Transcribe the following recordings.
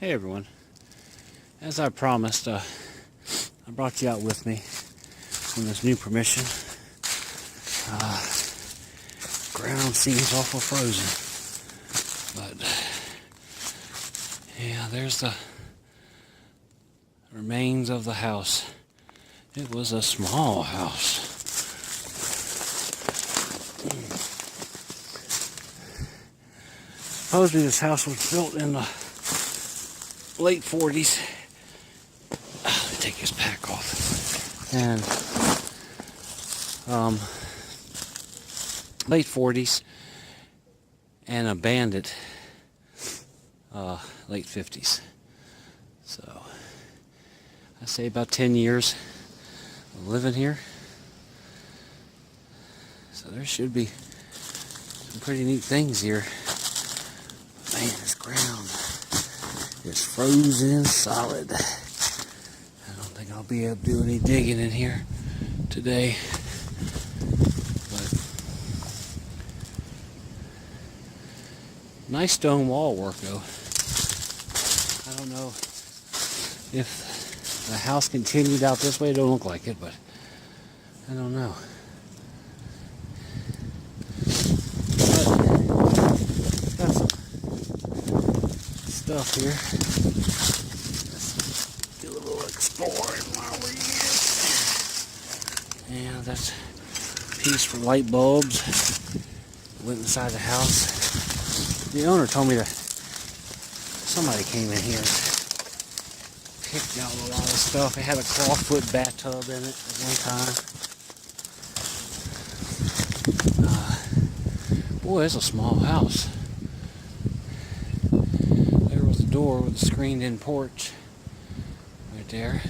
Hey everyone, as I promised, I brought you out with me on this new permission. Ground seems awful frozen, but yeah, there's the remains of the house. It was a small house. Supposedly this house was built in the late 40s. Let me take his pack off. And late 40s and abandoned late 50s. So I say about 10 years of living here. So there should be some pretty neat things here. Man, this ground is frozen solid. I don't think I'll be able to do any digging in here today. But nice stone wall work though. I don't know if the house continued out this way. It don't look like it, but I don't know. Stuff here. Let's do a little exploring while we're here. Yeah, that's a piece for light bulbs. Went inside the house. The owner told me that somebody came in here and picked out a lot of stuff. It had a clawfoot bathtub in it at one time. Boy, it's a small house. Door with a screened-in porch right there.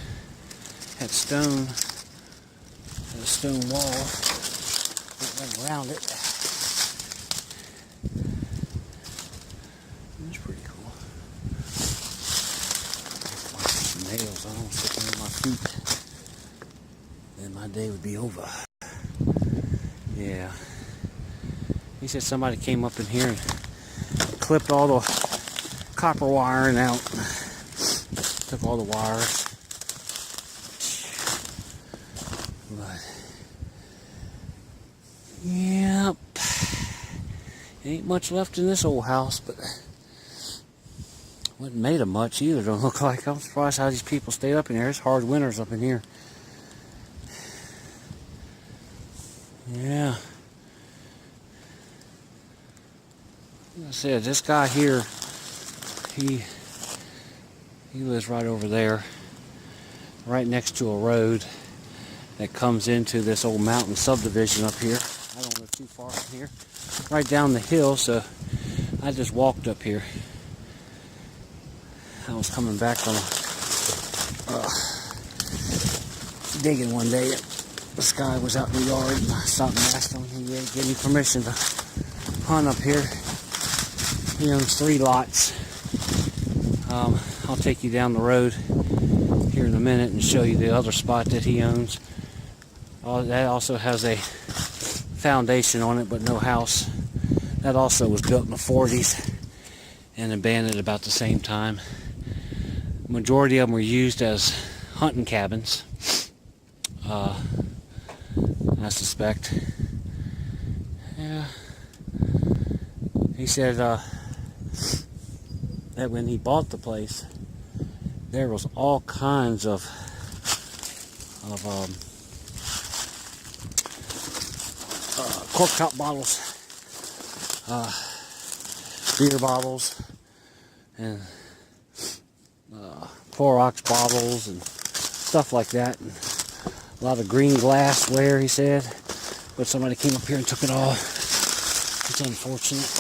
Had stone, had a stone wall right around it. It's pretty cool. Some nails on them sticking in my feet. Then my day would be over. Yeah. He said somebody came up in here and clipped all the copper wiring out. Took all the wires. But yep. Ain't much left in this old house, but wasn't made of much either, don't look like. I'm surprised how these people stayed up in here. It's hard winters up in here. Yeah. Like I said, this guy here, he lives right over there, right next to a road that comes into this old mountain subdivision up here. I don't live too far from here, right down the hill, so I just walked up here. I was coming back from digging one day. This guy was out in the yard and I stopped and asked him. He gave me permission to hunt up here. He owns 3 lots. I'll take you down the road here in a minute and show you the other spot that he owns. That also has a foundation on it, but no house. That also was built in the 40s and abandoned about the same time. Majority of them were used as hunting cabins, I suspect. Yeah. He said that when he bought the place, there was all kinds of cork top bottles, beer bottles, and Clorox bottles and stuff like that, and a lot of green glassware, he said, but somebody came up here and took it all. It's unfortunate.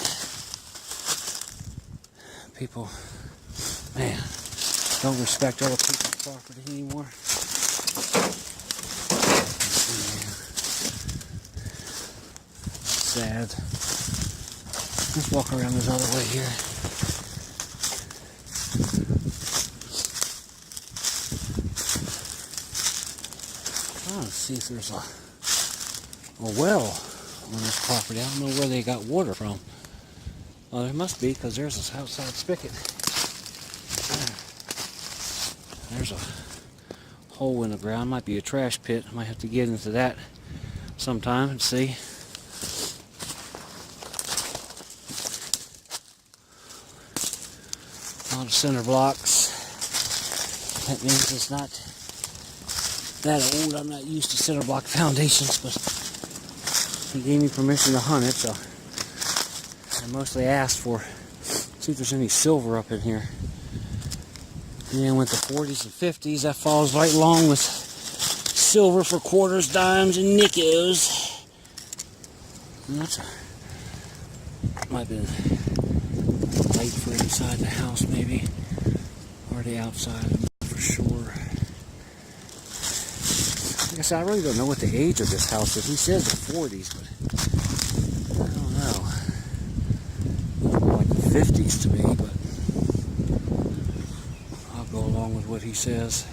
People, man, don't respect other people's property anymore. Sad. Let's walk around this other way here. I'm trying to see if there's a well on this property. I don't know where they got water from. Well, there must be, because there's this outside spigot. There's a hole in the ground. Might be a trash pit. Might have to get into that sometime and see. A lot of cinder blocks. That means it's not that old. I'm not used to cinder block foundations, but he gave me permission to hunt it, so I mostly asked for, see if there's any silver up in here. And then with the 40s and 50s, that falls right along with silver for quarters, dimes, and nickels. And that's might be light for inside the house, maybe, or the outside. I'm not for sure. Like I said, I really don't know what the age of this house is. He says the 40s, but I don't know. It's more like the 50s to me, but I'll go along with what he says.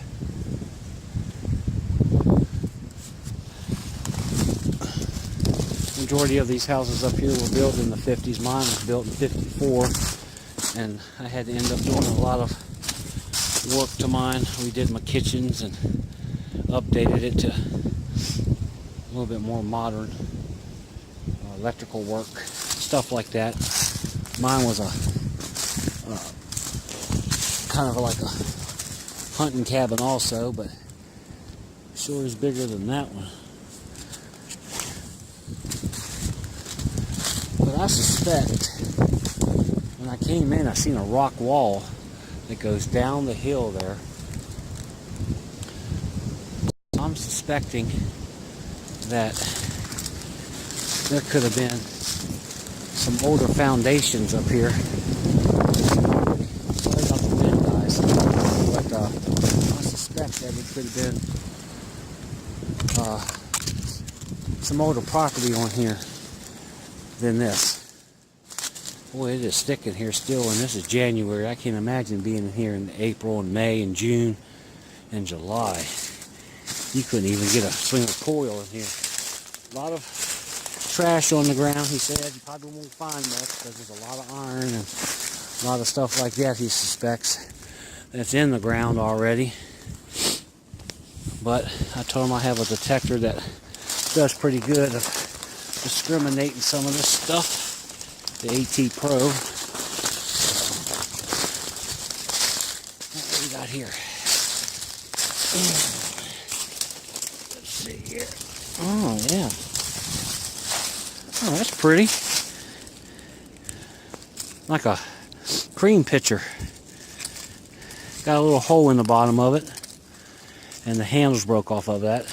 Majority of these houses up here were built in the 50s. Mine was built in 54, and I had to end up doing a lot of work to mine. We did my kitchens and updated it to a little bit more modern electrical work, stuff like that. Mine was a kind of like a hunting cabin also, but sure is bigger than that one. But I suspect when I came in, I seen a rock wall that goes down the hill there. I'm suspecting that there could have been some older foundations up here. Sorry about the wind, guys. But I suspect that it could have been some older property on here than this. Boy, it is thick in here still, and this is January. I can't imagine being in here in April and May and June and July. You couldn't even get a swing of coil in here. A lot of trash on the ground, he said. You probably won't find much because there's a lot of iron and a lot of stuff like that, he suspects, that's in the ground already. But I told him I have a detector that does pretty good of discriminating some of this stuff. The AT Pro. What do we got here? Let's see here. Oh, yeah. Oh, that's pretty. Like a cream pitcher. Got a little hole in the bottom of it. And the handles broke off of that.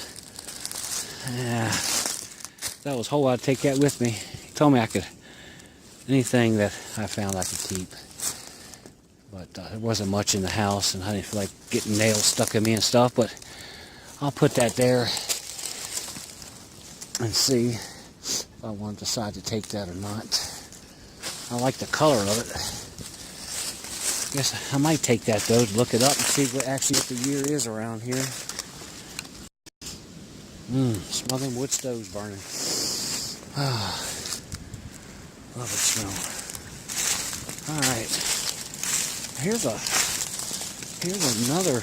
Yeah. If that was whole, I'd take that with me. He told me I could, anything that I found I could keep. But there wasn't much in the house, and I didn't feel like getting nails stuck in me and stuff, but I'll put that there and see if I want to decide to take that or not. I like the color of it. I guess I might take that though to look it up and see what the year is around here. Smell them wood stoves burning. Ah, love it smell. All right, here's another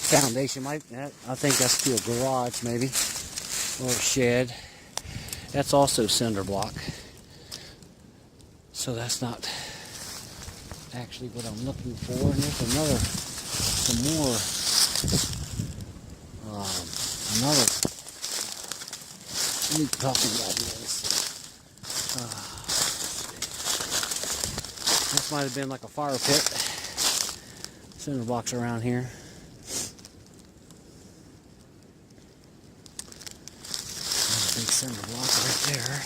foundation. I think that's to a garage maybe, or a shed. That's also cinder block. So that's not actually what I'm looking for. And there's some more, what are you talking about here? This might have been like a fire pit. Cinder blocks around here. There's a big cinder block right there.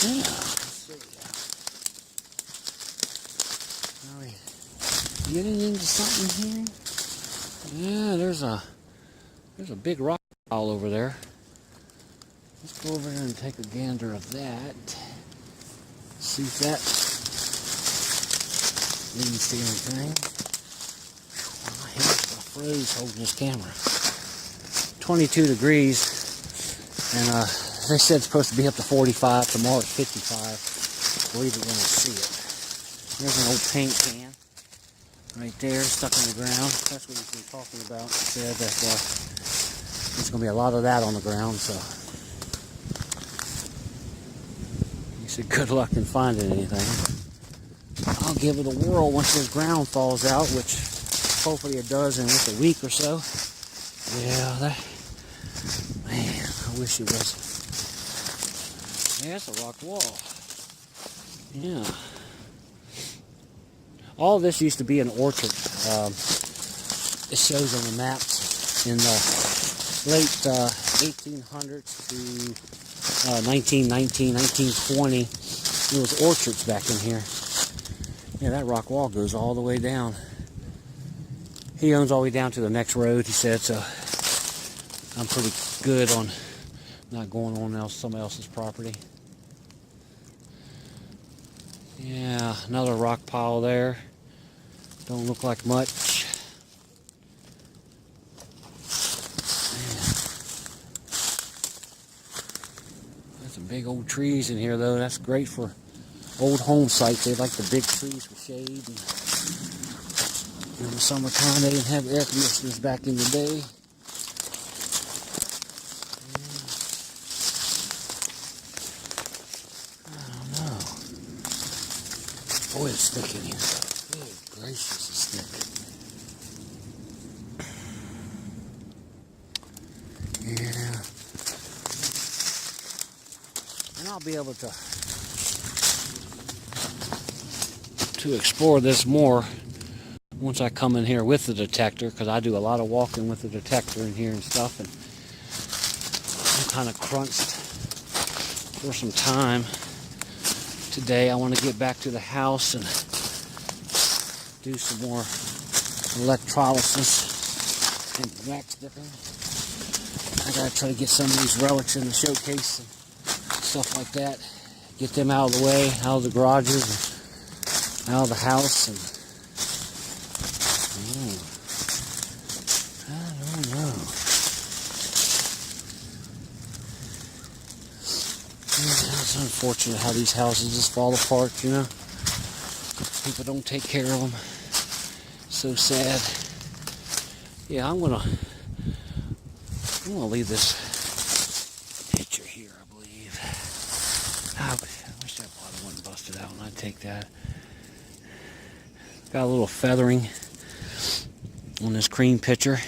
Yeah, let's see. Are we getting into something here? Yeah, there's a big rock all over there. Let's go over there and take a gander of that. See if that leads to anything. My hands are froze holding this camera. 22 degrees, and They said it's supposed to be up to 45. Tomorrow it's 55. Believe it when I see it. There's an old paint can right there, stuck in the ground. That's what he's been talking about. He said that there's going to be a lot of that on the ground, so he said good luck in finding anything. I'll give it a whirl once this ground thaws out, which hopefully it does in just a week or so. Yeah, man, I wish it was. Yeah, it's a rock wall. Yeah. All this used to be an orchard. It shows on the maps in the late 1800s to 1919, 1920. There was orchards back in here. Yeah, that rock wall goes all the way down. He owns all the way down to the next road, he said, so I'm pretty good on not going on somebody else's property. Yeah, another rock pile there. Don't look like much. There's some big old trees in here, though. That's great for old home sites. They like the big trees for shade. And in the summertime, they didn't have air conditioners back in the day. Boy, it's thick in here. Good gracious, it's thick. Yeah. And I'll be able to explore this more once I come in here with the detector, because I do a lot of walking with the detector in here and stuff, and I'm kind of crunched for some time. Today I want to get back to the house and do some more electrolysis and wax dipping. I gotta try to get some of these relics in the showcase and stuff like that. Get them out of the way, out of the garages, and out of the house. And I don't know. It's unfortunate how these houses just fall apart, you know. People don't take care of them. So sad. Yeah, I'm gonna leave this picture here, I believe. I wish that bottle wasn't busted out and I'd take that. Got a little feathering on this cream pitcher.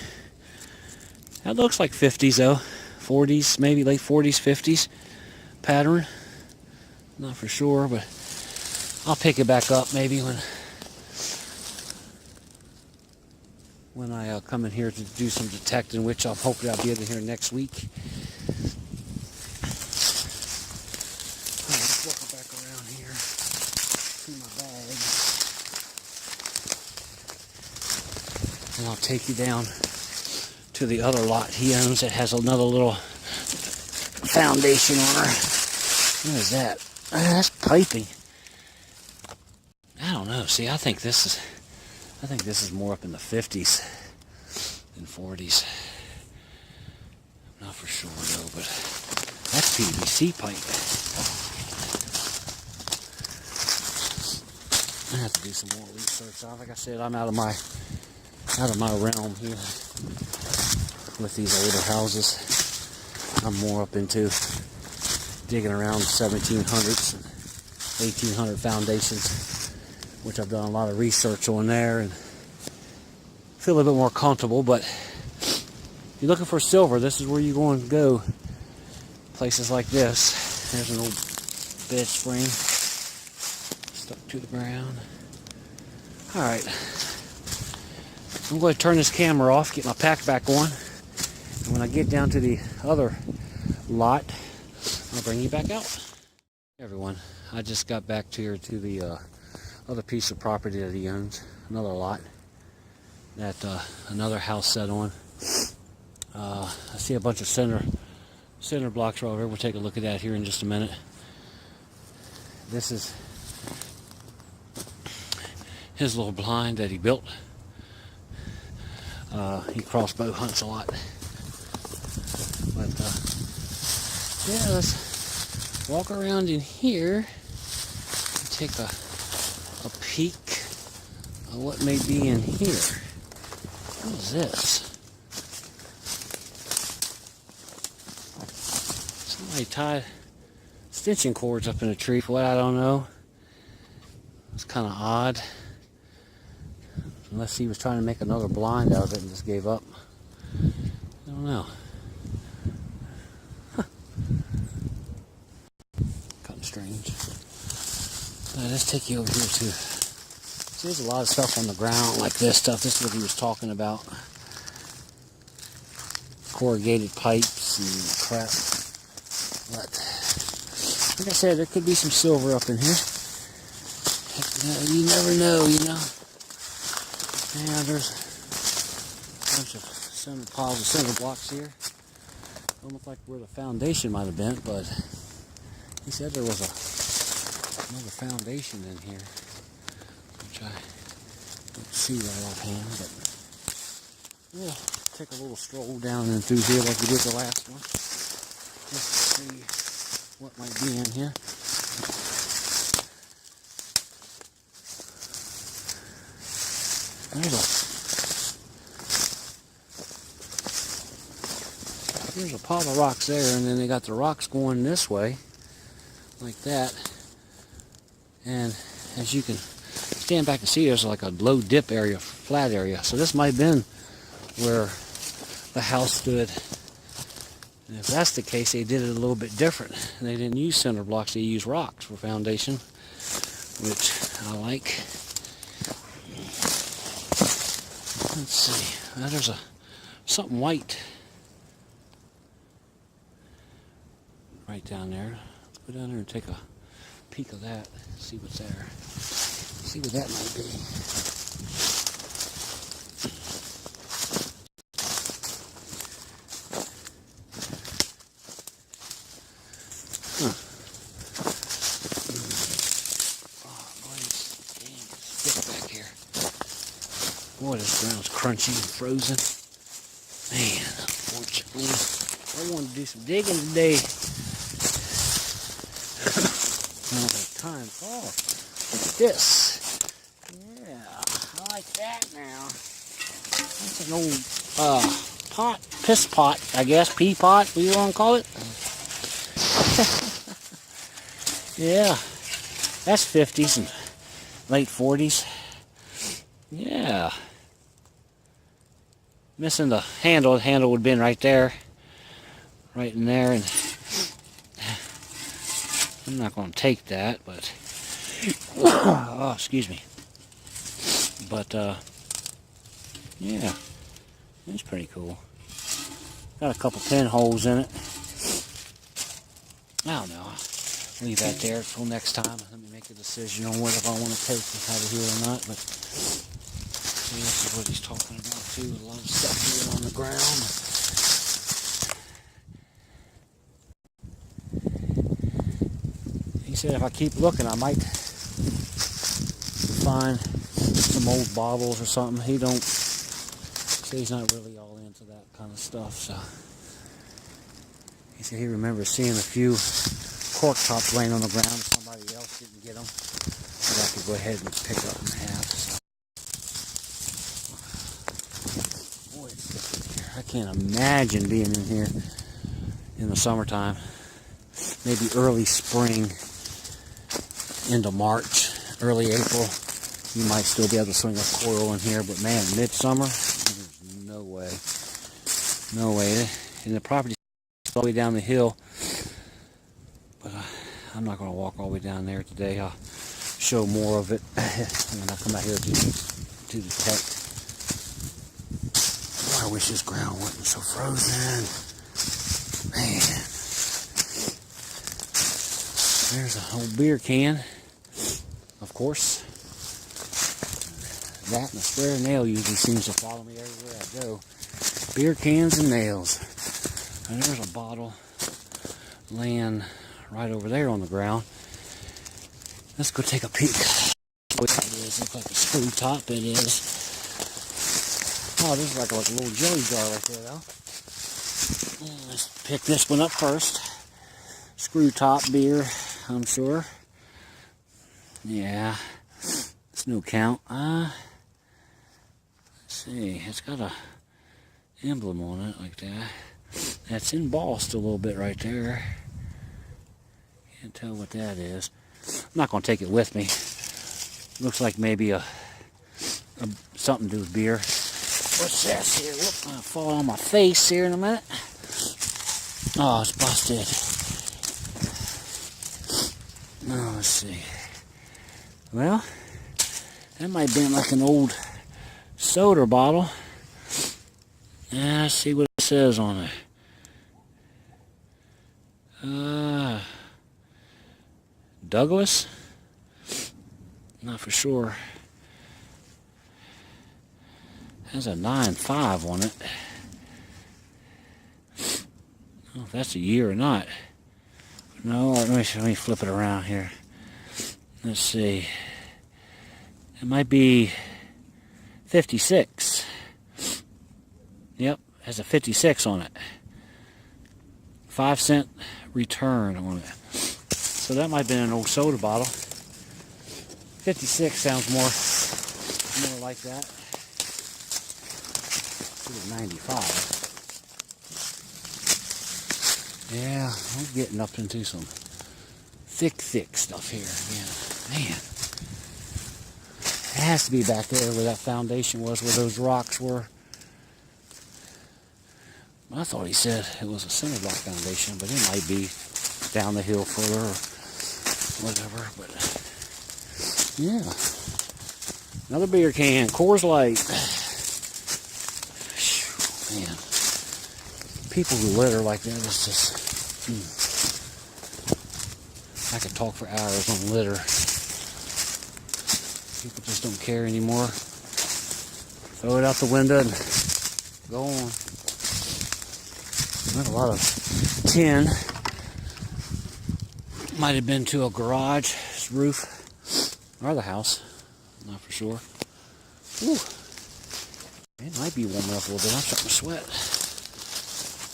That looks like 50s though. 40s, maybe late 40s, 50s pattern. Not for sure, but I'll pick it back up maybe when I come in here to do some detecting, which hopefully I'll be in here next week. Let's walk back around here to my bag, and I'll take you down to the other lot he owns that has another little foundation on her. What is that? That's piping. I don't know. See, I think this is more up in the 50s than 40s. I'm not for sure though, but that's PVC pipe. I have to do some more research. Like I said, I'm out of my realm here with these older houses. I'm more up into digging around 1700s and 1800 foundations, which I've done a lot of research on there and feel a little bit more comfortable. But if you're looking for silver, this is where you're going to go. Places like this. There's an old bed spring stuck to the ground. Alright, I'm going to turn this camera off, get my pack back on, and when I get down to the other lot, I'll bring you back out. Hey everyone, I just got back to the other piece of property that he owns, another lot that another house set on. I see a bunch of center blocks right over here. We'll take a look at that here in just a minute. This is his little blind that he built. He crossbow hunts a lot. But Yeah, let's walk around in here and take a peek at what may be in here. What is this? Somebody tied stitching cords up in a tree for what I don't know. It's kind of odd. Unless he was trying to make another blind out of it and just gave up. I don't know. Huh. Kind of strange. Let's take you over here too. So there's a lot of stuff on the ground like this stuff. This is what he was talking about. Corrugated pipes and crap. But like I said, there could be some silver up in here. You never know, you know. Yeah, there's a bunch of piles of cinder blocks here. Don't look like where the foundation might have been, but he said there was another foundation in here, which I don't see right offhand. But yeah, take a little stroll down and through here like we did the last one, just to see what might be in here. There's a pile of rocks there, and then they got the rocks going this way, like that. And as you can stand back and see, there's like a low dip area, flat area. So this might have been where the house stood. And if that's the case, they did it a little bit different. They didn't use cinder blocks, they used rocks for foundation, which I like. Let's see. Now there's something white right down there. Let's go down there and take a peek of that. See what's there. See what that might be. Huh. Oh boy, it's thick back here. Boy, this ground's crunchy and frozen. Man, unfortunately, I wanted to do some digging today. I don't have time. Oh, look at this. Yeah, I like that now. That's an old pot, piss pot, I guess, pea pot, what do you want to call it? Yeah, that's 50s and late 40s. Yeah. Missing the handle. The handle would have been right there. Right in there. And I'm not going to take that, but oh, excuse me. But yeah, it's pretty cool. Got a couple pinholes in it. I don't know. I'll leave that there until next time. Let me make a decision on whether I want to take it out of here or not. But see, this is what he's talking about too. A lot of stuff here on the ground. He said if I keep looking, I might find some old bottles or something. He don't say he's not really all into that kind of stuff. So he said he remembers seeing a few cork tops laying on the ground. Somebody else didn't get them, but I could go ahead and pick up in half. So. Boy, it's thick in here. I can't imagine being in here in the summertime. Maybe early spring into March, early April. You might still be able to swing a coil in here, but man, midsummer, there's no way. No way. And the property's all the way down the hill. But I'm not going to walk all the way down there today. I'll show more of it when I come out here to detect. Oh, I wish this ground wasn't so frozen. Man. There's an old beer can, of course. That and a square nail usually seems to follow me everywhere I go. Beer cans and nails. And there's a bottle laying right over there on the ground. Let's go take a peek. What it is. Looks like a screw top. It is. Oh, this is like a little jelly jar right there, though. Let's pick this one up first. screw top beer, I'm sure. Yeah, it's no count. Let's see, it's got a emblem on it like that. That's embossed a little bit right there. Can't tell what that is. I'm not going to take it with me. Looks like maybe something to do with beer. What's this here? Whoop, I'll fall on my face here in a minute. Oh, it's busted. Oh, let's see. Well, that might have been like an old soda bottle. Yeah, let's see what it says on it. Douglas? Not for sure. Has a 9.5 on it. I don't know if that's a year or not. No, let me flip it around here. Let's see. It might be 56. Yep, has a 56 on it. 5-cent return on it. So that might have been an old soda bottle. 56 sounds more like that. 95. Yeah, I'm getting up into some thick stuff here. Yeah, man. It has to be back there where that foundation was, where those rocks were. I thought he said it was a cinder block foundation, but it might be down the hill further or whatever. But yeah, another beer can, Coors Light. Man, people who litter like that is just... I could talk for hours on litter. People just don't care anymore. Throw it out the window and go on. Not a lot of tin. Might have been to a garage roof or the house. Not for sure. Ooh. It might be warming up a little bit. I'm starting to sweat.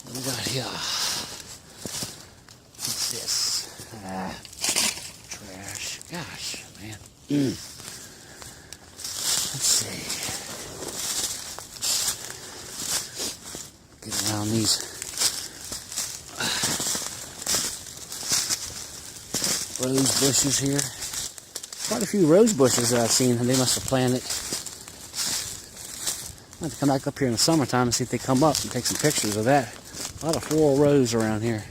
What do we got here? What's this? Trash. Gosh, man. Let's see. Get around these. Rose bushes here. Quite a few rose bushes that I've seen, and they must have planted. I'll have to come back up here in the summertime and see if they come up and take some pictures of that. A lot of floral rose around here.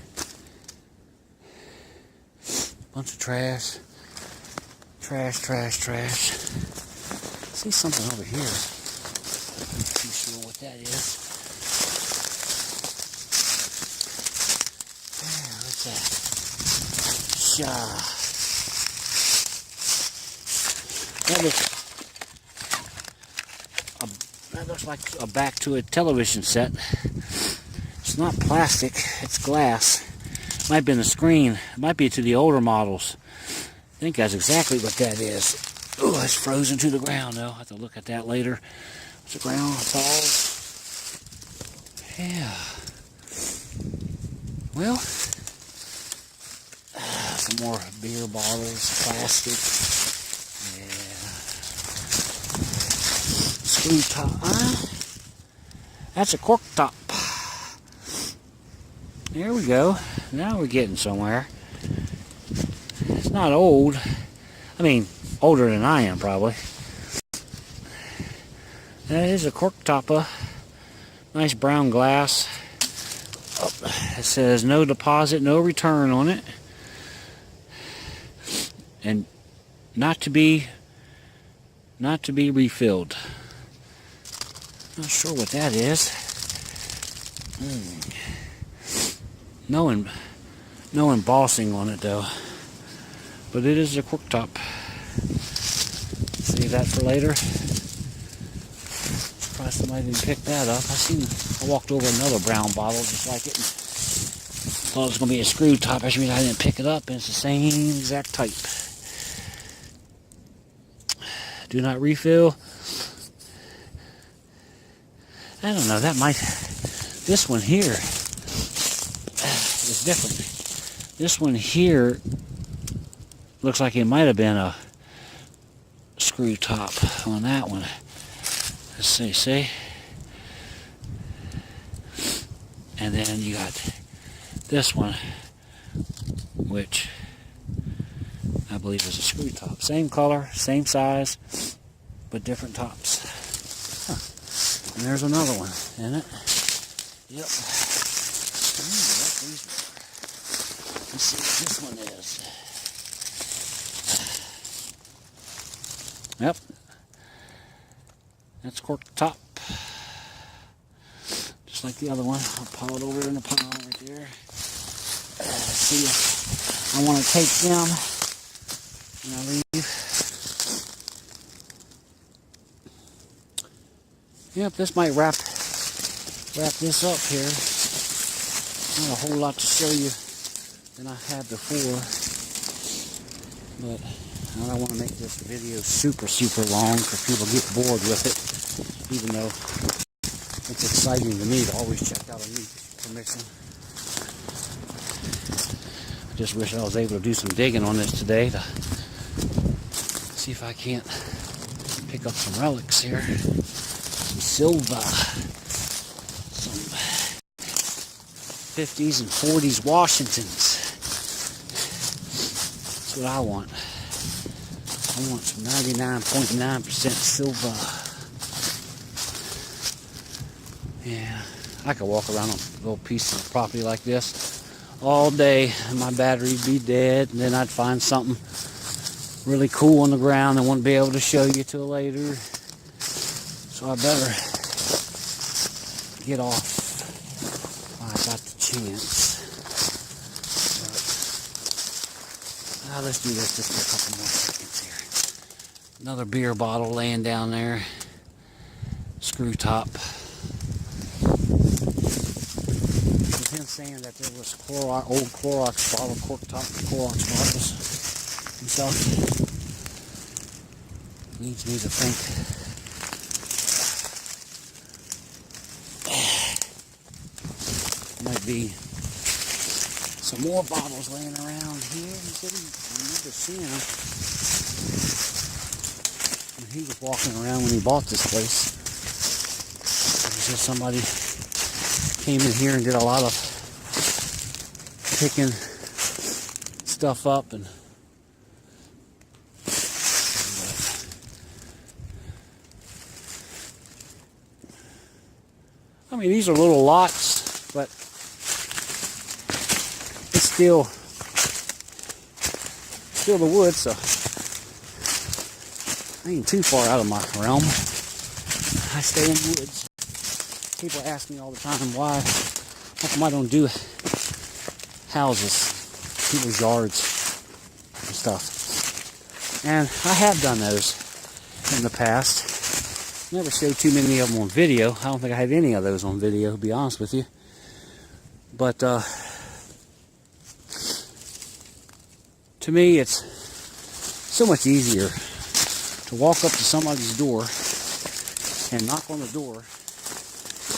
Bunch of trash. Trash. See something over here. Not too sure what that is. Yeah, what's that? That looks like a back to a television set. It's not plastic, it's glass. Might have been a screen. It might be to the older models. I think that's exactly what that is. Oh, it's frozen to the ground though. I'll have to look at that later. It's the ground falls. Yeah. Well, some more beer bottles, plastic. Yeah. Screw top. That's a cork top. There we go. Now we're getting somewhere. It's not old. I mean, older than I am probably. That is a cork topper. Nice brown glass. Oh, it says no deposit, no return on it. And not to be refilled. Not sure what that is. No embossing on it though. But it is a cork top. Save that for later. Surprised somebody didn't pick that up. I walked over another brown bottle just like it. Thought it was going to be a screw top. That means I didn't pick it up, and it's the same exact type. Do not refill. I don't know. That might. This one here is different. This one here looks like it might have been a screw top on that one. Let's see. And then you got this one, which I believe is a screw top. Same color, same size, but different tops. Huh. And there's another one in it. Yep. Let's see what this one is. Yep. That's cork top. Just like the other one. I'll pile it over in the pile right there. See if I want to take them when I leave. Yep, this might wrap this up here. Not a whole lot to show you than I had before, but I don't want to make this video super long because people get bored with it, even though it's exciting to me to always check out a new permission. I just wish I was able to do some digging on this today to see if I can't pick up some relics here. Some silver, some 50s and 40s Washingtons. That's what I want. I want some 99.9% silver. Yeah, I could walk around a little piece of property like this all day and my battery'd be dead, and then I'd find something really cool on the ground and wouldn't be able to show you till later. So I better get off while I got the chance. But, let's do this just for a couple more seconds here. Another beer bottle laying down there. Screw top. With him saying that there was old Clorox bottle, cork top Clorox bottles himself. Leads me to think might be some more bottles laying around here. He said he remembered seeing them when he was walking around when he bought this place. He said somebody came in here and did a lot of picking stuff up and I mean, these are little lots, but it's still the woods, so I ain't too far out of my realm. I stay in the woods. People ask me all the time how come I don't do houses, people's yards and stuff. And I have done those in the past. Never showed too many of them on video. I don't think I have any of those on video, to be honest with you. But to me, it's so much easier to walk up to somebody's door and knock on the door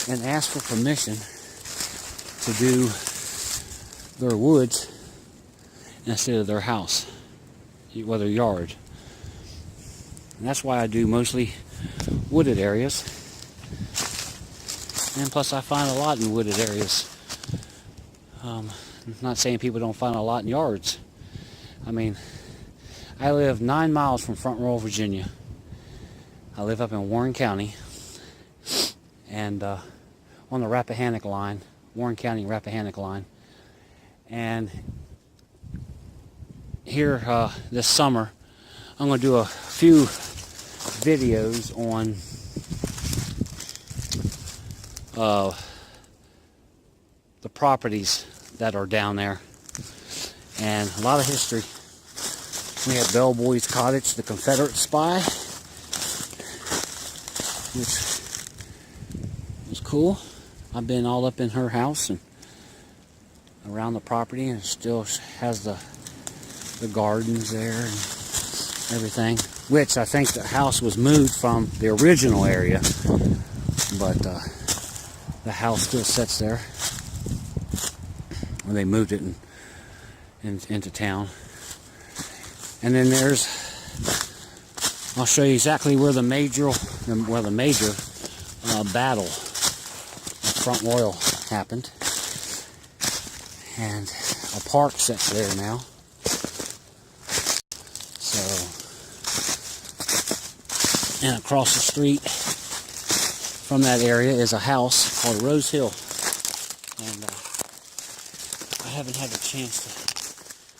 and ask for permission to do their woods instead of their house, or their yard. And that's why I do mostly wooded areas. And plus I find a lot in wooded areas. I'm not saying people don't find a lot in yards. I mean, I live 9 miles from Front Royal, Virginia. I live up in Warren County. And on the Rappahannock line, Warren County Rappahannock line. And here this summer, I'm going to do a few videos on the properties that are down there, and a lot of history. We have Bellboy's Cottage, the Confederate spy, which was cool. I've been all up in her house and around the property, and it still has the gardens there and everything, which I think the house was moved from the original area, but the house still sits there. When they moved it into town. And then I'll show you exactly where the major battle at Front Royal happened. And a park's up there now. So, and across the street from that area is a house called Rose Hill. And I haven't had a chance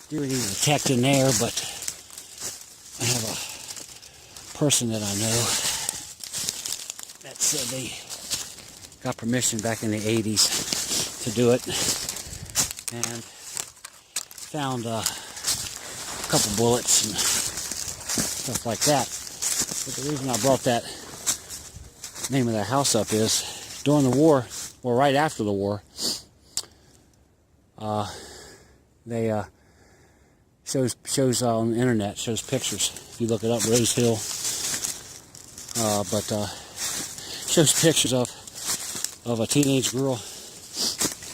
to do any detecting there, but I have a person that I know that said they got permission back in the 80s to do it, and found a couple bullets and stuff like that. But the reason I brought that name of that house up is during the war, or right after the war, they shows on the internet, shows pictures. If you look it up, Rose Hill, shows pictures of a teenage girl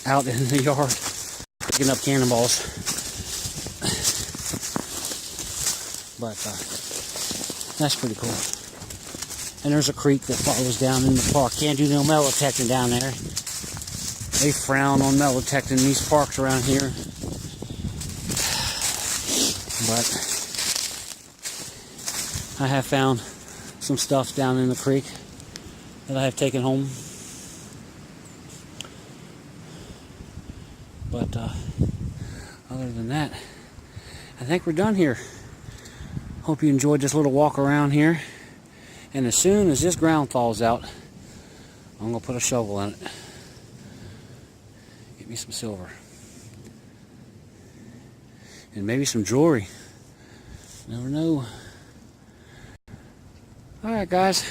out in the yard picking up cannonballs. But that's pretty cool. And there's a creek that follows down in the park. Can't do no metal detecting down there. They frown on metal detecting in these parks around here. But I have found some stuff down in the creek that I have taken home. But other than that, I think we're done here. Hope you enjoyed this little walk around here. And as soon as this ground thaws out, I'm going to put a shovel in it. Get me some silver. And maybe some jewelry. Never know. Alright guys,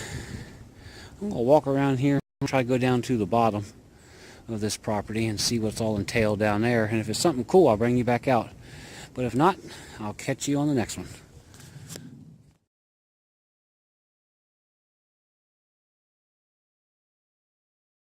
I'm going to walk around here, try to go down to the bottom of this property and see what's all entailed down there. And if it's something cool, I'll bring you back out. But if not, I'll catch you on the next one.